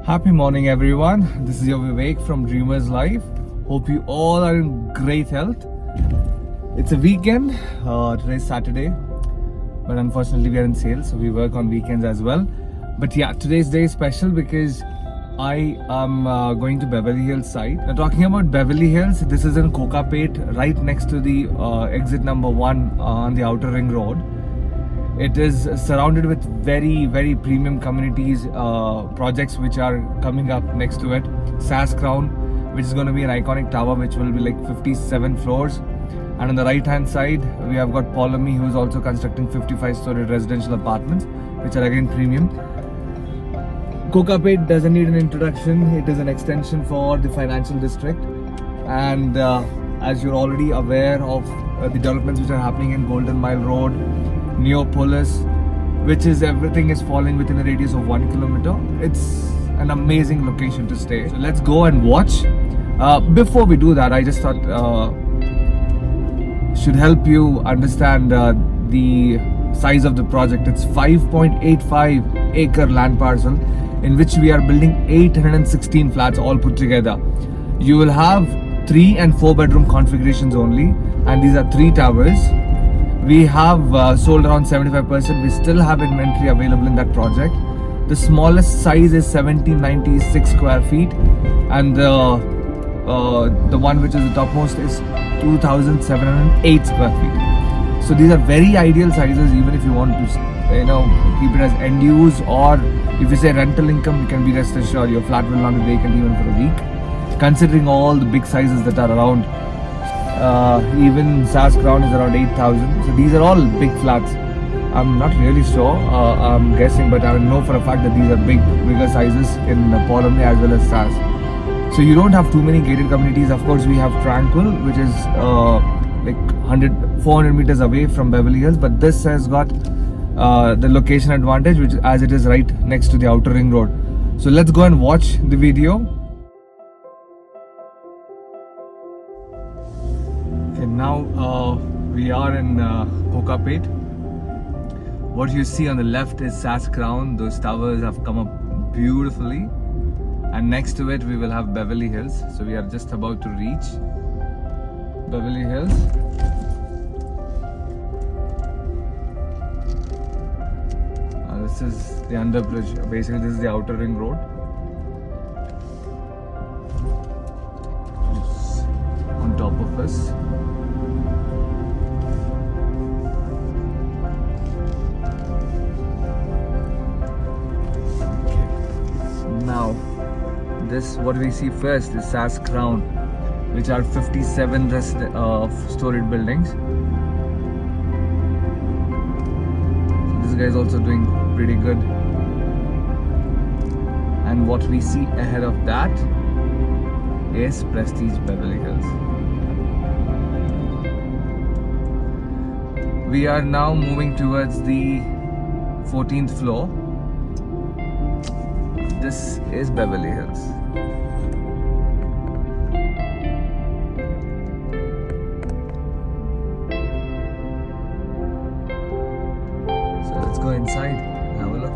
Happy morning, everyone. This is your Vivek from Dreamers Life. Hope you all are in great health. It's a weekend. Today's Saturday, but unfortunately, we are in sales, so we work on weekends as well. But yeah, today's day is special because I am going to Beverly Hills site. Now, talking about Beverly Hills, this is in Kokapet, right next to the exit number 1 on the outer ring road. It is surrounded with very premium communities, projects which are coming up next to it. SAS Crown, which is going to be an iconic tower which will be like 57 floors. And on the right hand side, we have got Polami, who is also constructing 55-story residential apartments, which are again premium. Kokapet doesn't need an introduction. It is an extension for the financial district. And as you're already aware of the developments which are happening in Golden Mile Road, Neopolis, which is everything is falling within a radius of 1 kilometer. It's an amazing location to stay. So let's go and watch. Before we do that, I just thought should help you understand the size of the project. It's 5.85 acre land parcel in which we are building 816 flats all put together. You will have 3 and 4 bedroom configurations only, and these are 3 towers. We have sold around 75%. We still have inventory available in that project. The smallest size is 1796 square feet, and the one which is the topmost is 2708 square feet. So these are very ideal sizes, even if you want to, keep it as end use, or if you say rental income, you can be rest assured your flat will not be vacant even for a week. Considering all the big sizes that are around. Even SAS Crown is around 8,000. So these are all big flats. I'm not really sure. I'm guessing, but I know for a fact that these are bigger sizes in Polami as well as SAS. So you don't have too many gated communities. Of course, we have Tranquil, which is like 400 meters away from Beverly Hills. But this has got the location advantage, which as it is right next to the outer ring road. So let's go and watch the video. Now we are in Kokapet. What you see on the left is SAS Crown. Those towers have come up beautifully, and next to it we will have Beverly Hills. So we are just about to reach Beverly Hills. This is the underbridge. Basically, this is the outer ring road. It's on top of us. Now, what we see first is SAS Crown, which are 57 storied buildings. So this guy is also doing pretty good. And what we see ahead of that is Prestige Beverly Hills. We are now moving towards the 14th floor. This is Beverly Hills. So let's go inside and have a look.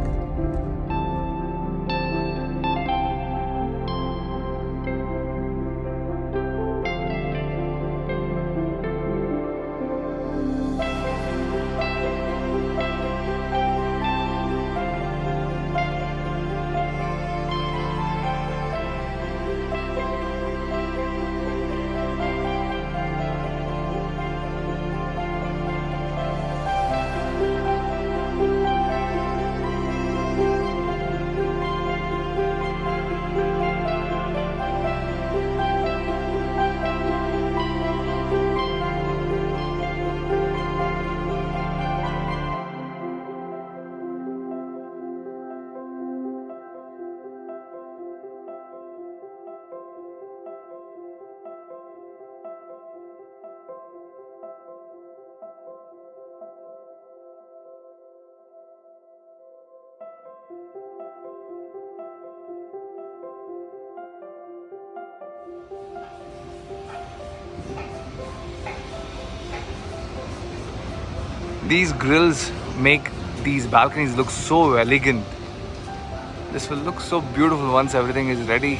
These grills make these balconies look so elegant. This will look so beautiful once everything is ready.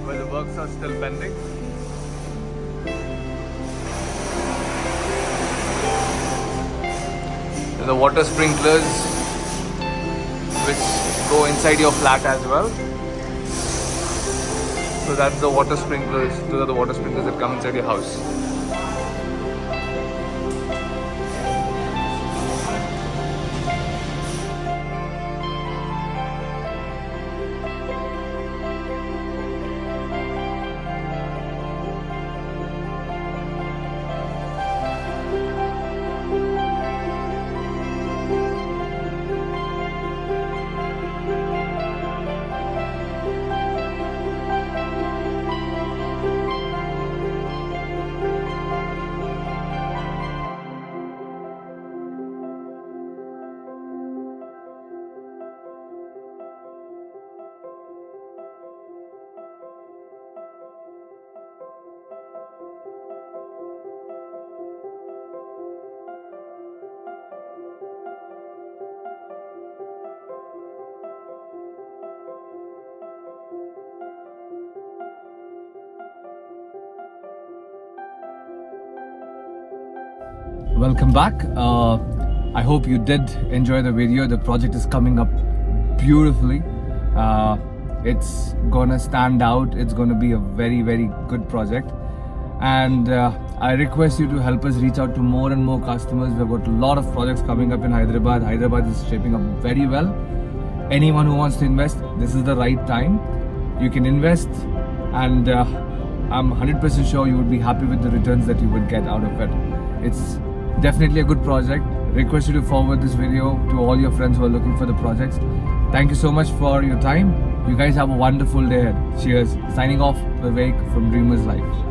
Where the works are still pending. The water sprinklers which go inside your flat as well. So that's the water sprinklers. Those are the water sprinklers that come inside your house. Welcome back. I hope you did enjoy the video. The project is coming up beautifully. It's gonna stand out. It's gonna be a very, very good project. And I request you to help us reach out to more and more customers. We've got a lot of projects coming up in Hyderabad. Hyderabad is shaping up very well. Anyone who wants to invest, this is the right time. You can invest, and I'm 100% sure you would be happy with the returns that you would get out of it. It's definitely a good project. Request you to forward this video to all your friends who are looking for the projects. Thank you so much for your time. You guys have a wonderful day ahead. Cheers. Signing off, Vivek from Dreamers Life.